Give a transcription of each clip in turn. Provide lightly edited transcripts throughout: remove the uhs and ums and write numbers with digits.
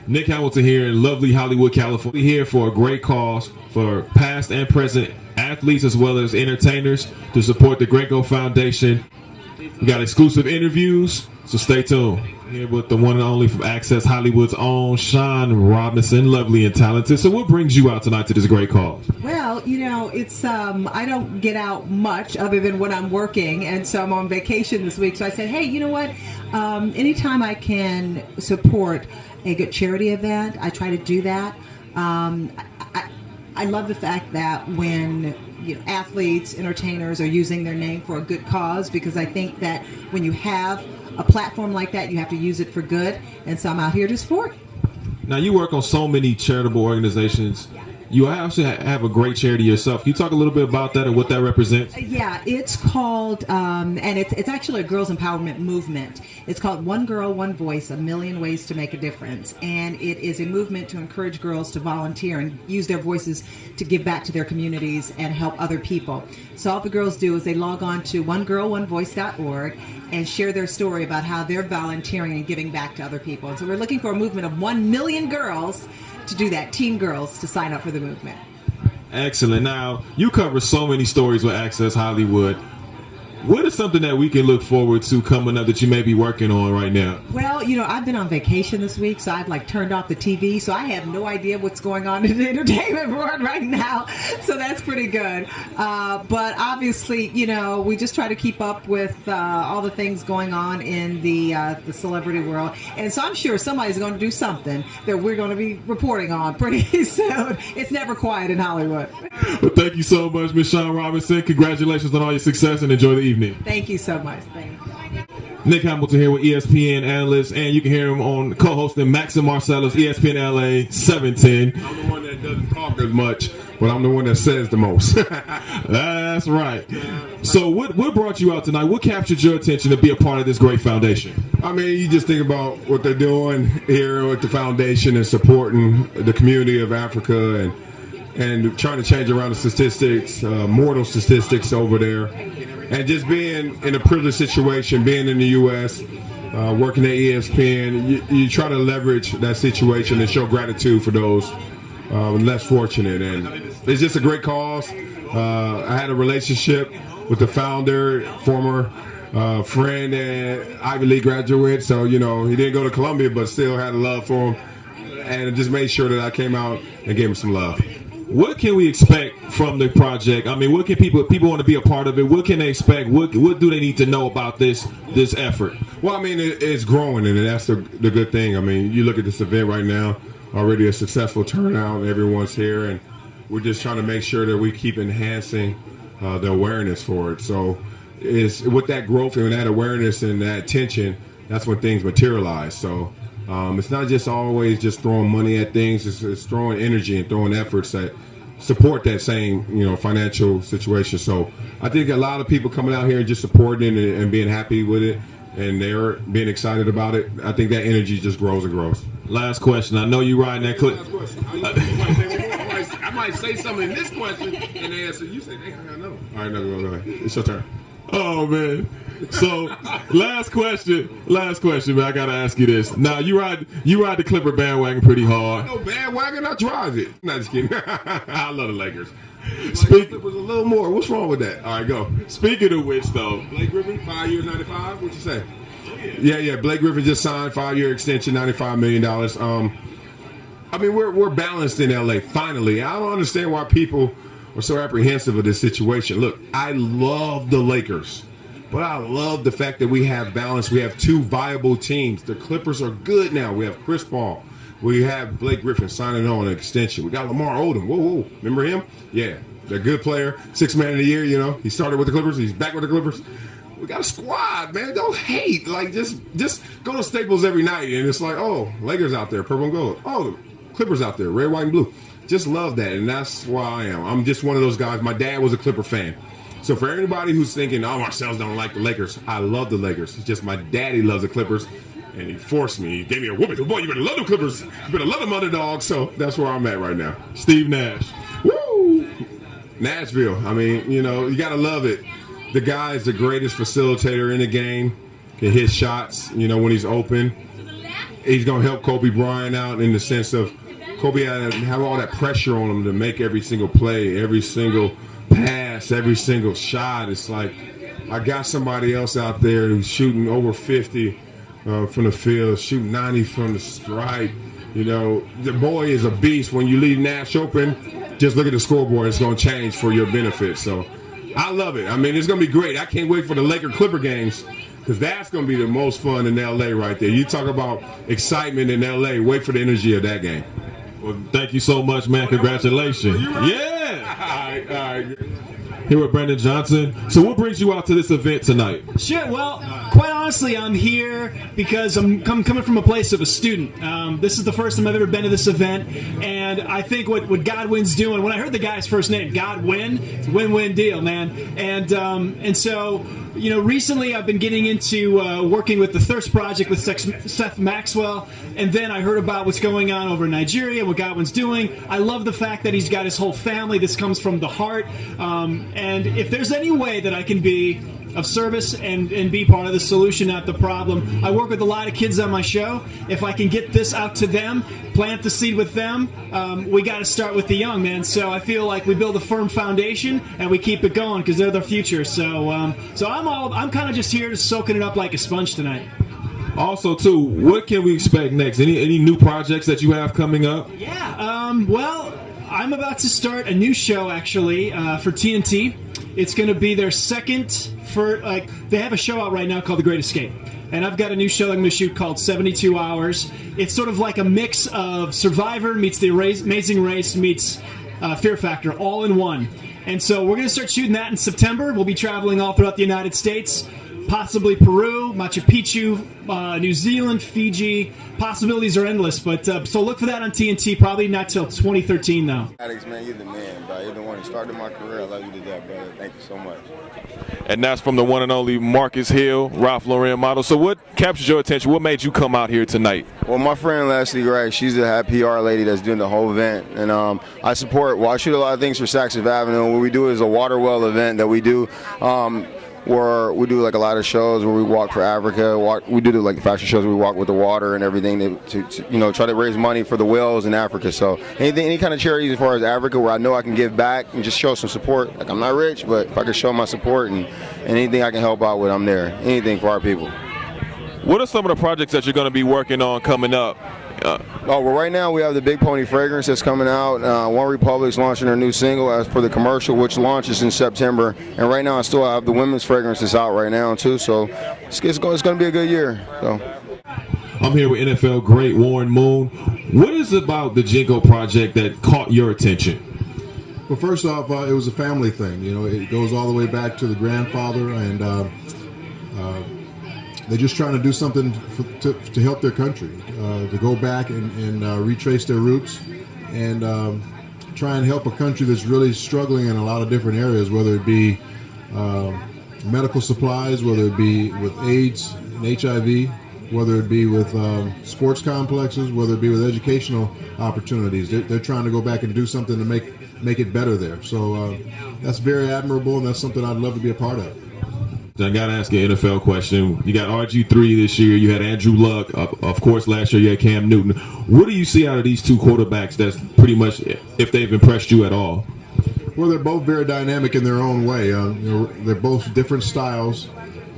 Nick Hamilton here in lovely Hollywood, California. Here for a great cause for past and present athletes as well as entertainers to support the Geanco Foundation. We got exclusive interviews, so stay tuned. Here with the one and only from Access Hollywood's own Shaun Robinson, lovely and talented. So what brings you out tonight to this great cause? Well, you know, it's I don't get out much other than when I'm working, and so I'm on vacation this week. So I said, hey, you know what? Anytime I can support a good charity event, I try to do that. I love the fact that when athletes, entertainers are using their name for a good cause, because I think that when you have a platform like that, you have to use it for good, and so I'm out here to support. Now, you work on so many charitable organizations. You actually have a great charity yourself. Can you talk a little bit about that and what that represents? Yeah, it's called, and it's actually a girls' empowerment movement. It's called One Girl, One Voice, A Million Ways to Make a Difference. And it is a movement to encourage girls to volunteer and use their voices to give back to their communities and help other people. So all the girls do is they log on to onegirlonevoice.org and share their story about how they're volunteering and giving back to other people. And so we're looking for a movement of 1 million girls to do that, teen girls, to sign up for the movement. Excellent. Now, you cover so many stories with Access Hollywood. What is something that we can look forward to coming up that you may be working on right now? Well, I've been on vacation this week, so I've turned off the TV, so I have no idea what's going on in the entertainment world right now. So that's pretty good. But obviously, we just try to keep up with all the things going on in the celebrity world. And so I'm sure somebody's going to do something that we're going to be reporting on pretty soon. It's never quiet in Hollywood. Well, thank you so much, Ms. Shaun Robinson. Congratulations on all your success and enjoy the evening. Thank you so much. Thank you. Nick Hamilton here with ESPN Analyst, and you can hear him on co-hosting Max and Marcellus, ESPNLA 710. I'm the one that doesn't talk as much, but I'm the one that says the most. That's right. So what brought you out tonight? What captured your attention to be a part of this great foundation? I mean, you just think about what they're doing here with the foundation and supporting the community of Africa and trying to change around the statistics, mortal statistics over there. And just being in a privileged situation, being in the U.S., working at ESPN, you try to leverage that situation and show gratitude for those less fortunate. And it's just a great cause. I had a relationship with the founder, former friend and Ivy League graduate. So, he didn't go to Columbia, but still had a love for him. And just made sure that I came out and gave him some love. What can we expect from the project? I mean, what can people want to be a part of it? What can they expect? What do they need to know about this effort? Well, I mean, it's growing, and that's the good thing. I mean, you look at this event right now, already a successful turnout, and everyone's here, and we're just trying to make sure that we keep enhancing the awareness for it. So it's with that growth and that awareness and that attention, that's when things materialize. So it's not just always just throwing money at things. It's throwing energy and throwing efforts that support that same, financial situation. So I think a lot of people coming out here and just supporting it and being happy with it, and they're being excited about it. I think that energy just grows and grows. Last question. I know you riding that clip. I might say something in this question and they answer. You say, I know. All right, no, go ahead. It's your turn. Oh, man. So, last question, man. I gotta ask you this. Now, you ride the Clipper bandwagon pretty hard. No bandwagon, I drive it. Not just kidding. I love the Lakers. Clippers a little more. What's wrong with that? All right, go. Speaking of which, though, Blake Griffin, 5 years, 95. What you say? Yeah. Blake Griffin just signed 5-year extension, $95 million. I mean, we're balanced in LA. Finally, I don't understand why people are so apprehensive of this situation. Look, I love the Lakers. But I love the fact that we have balance. We have two viable teams. The Clippers are good now. We have Chris Paul. We have Blake Griffin signing on an extension. We got Lamar Odom. Whoa. Remember him? Yeah. They're a good player. 6th man of the year, He started with the Clippers. He's back with the Clippers. We got a squad, man. Don't hate. Just go to Staples every night, and it's like, oh, Lakers out there, purple and gold. Oh, the Clippers out there, red, white, and blue. Just love that, and that's why I am. I'm just one of those guys. My dad was a Clipper fan. So for anybody who's thinking, Marcellus don't like the Lakers, I love the Lakers. It's just my daddy loves the Clippers, and he forced me. He gave me a whooping. Boy, you better love the Clippers. You better love them underdogs. So that's where I'm at right now. Steve Nash. Woo! Nashville. I mean, you got to love it. The guy is the greatest facilitator in the game. Can hit shots, when he's open. he's going to help Kobe Bryant out in the sense of Kobe had to have all that pressure on him to make every single play, every single pass, every single shot. It's like I got somebody else out there who's shooting over 50 from the field, shooting 90 from the stripe. You know, the boy is a beast. When you leave Nash open, just look at the scoreboard. It's going to change for your benefit. So I love it. I mean, it's going to be great. I can't wait for the Laker-Clipper games because that's going to be the most fun in L.A. right there. You talk about excitement in L.A., wait for the energy of that game. Well, thank you so much, man. Congratulations. Yeah. All right. Here with Brenda Johnson. So what brings you out to this event tonight? Sure. Well, quite honestly, I'm here because I'm coming from a place of a student. This is the first time I've ever been to this event, and I think what Godwin's doing, when I heard the guy's first name, Godwin, it's a win-win deal, man. And so, you know, recently I've been getting into working with the Thirst Project with Seth Maxwell, and then I heard about what's going on over in Nigeria, what Godwin's doing. I love the fact that he's got his whole family. This comes from the heart. And if there's any way that I can be of service and be part of the solution, not the problem. I work with a lot of kids on my show. If I can get this out to them, plant the seed with them, we got to start with the young, man. So I feel like we build a firm foundation and we keep it going because they're the future. So I'm kind of just here soaking it up like a sponge tonight. Also, too, what can we expect next? Any new projects that you have coming up? Yeah. Well, I'm about to start a new show actually for TNT. It's going to be their second they have a show out right now called The Great Escape. And I've got a new show I'm going to shoot called 72 Hours. It's sort of like a mix of Survivor meets The Amazing Race meets Fear Factor all in one. And so we're going to start shooting that in September. We'll be traveling all throughout the United States, possibly Peru, Machu Picchu, New Zealand, Fiji. Possibilities are endless, but so look for that on TNT. Probably not till 2013, though. Alex, man, you're the man, bro. You're the one who started my career. I love you to death, brother. Thank you so much. And that's from the one and only Marcus Hill, Ralph Lauren model. So what captures your attention? What made you come out here tonight? Well, my friend Leslie Gray, she's the PR lady that's doing the whole event. And I shoot a lot of things for Saks Fifth Avenue. What we do is a water well event that we do. Where we do like a lot of shows where we walk for Africa. We do like the fashion shows where we walk with the water and everything to try to raise money for the whales in Africa. So any kind of charities as far as Africa where I know I can give back and just show some support. Like I'm not rich, but if I can show my support and anything I can help out with, I'm there. Anything for our people. What are some of the projects that you're going to be working on coming up? Well, right now we have the Big Pony fragrance that's coming out. One Republic's launching their new single as for the commercial, which launches in September. And right now I still have the women's fragrance that's out right now too. So it's going to be a good year. So. I'm here with NFL great Warren Moon. What is it about the Geanco project that caught your attention? Well, first off, it was a family thing. You know, it goes all the way back to the grandfather, and they're just trying to do something to help their country, to go back and retrace their roots and try and help a country that's really struggling in a lot of different areas, whether it be medical supplies, whether it be with AIDS and HIV, whether it be with sports complexes, whether it be with educational opportunities. They're trying to go back and do something to make it better there. So that's very admirable, and that's something I'd love to be a part of. I got to ask you an NFL question. You got RG3 this year. You had Andrew Luck. Of course, last year you had Cam Newton. What do you see out of these two quarterbacks that's pretty much, if they've impressed you at all? Well, they're both very dynamic in their own way. They're both different styles,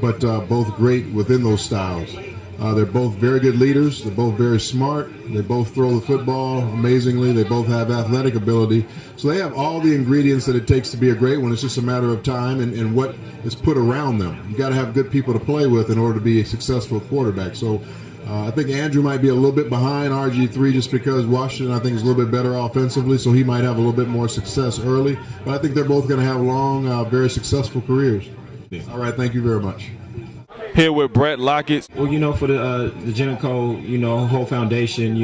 but both great within those styles. They're both very good leaders. They're both very smart. They both throw the football amazingly. They both have athletic ability. So they have all the ingredients that it takes to be a great one. It's just a matter of time and what is put around them. You got to have good people to play with in order to be a successful quarterback. So I think Andrew might be a little bit behind RG3 just because Washington, I think, is a little bit better offensively, so he might have a little bit more success early. But I think they're both going to have long, very successful careers. Yeah. All right, thank you very much. Here with Bret, Lockett. Well, for the Geanco, whole foundation,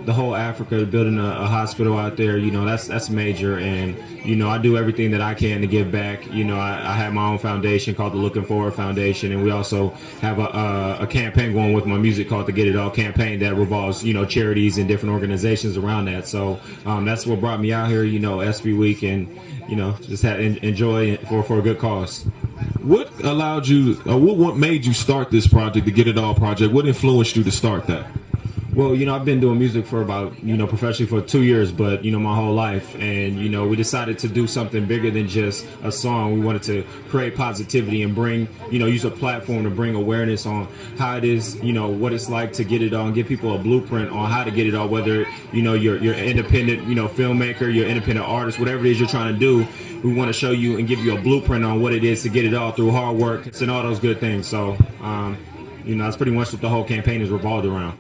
the whole Africa, building a hospital out there, that's major. And, I do everything that I can to give back. I have my own foundation called the Looking Forward Foundation. And we also have a campaign going with my music called the Get It All campaign that revolves, charities and different organizations around that. So that's what brought me out here, SB Week, and, just enjoy it for a good cause. What allowed you, what made you start this project, the Get It All project? What influenced you to start that? Well, I've been doing music for about, professionally for 2 years, but, my whole life. And, we decided to do something bigger than just a song. We wanted to create positivity and bring, use a platform to bring awareness on how it is, what it's like to get it all and give people a blueprint on how to get it all, whether, you're independent, filmmaker, you're independent artist, whatever it is you're trying to do. We want to show you and give you a blueprint on what it is to get it all through hard work and all those good things. So, that's pretty much what the whole campaign is revolved around.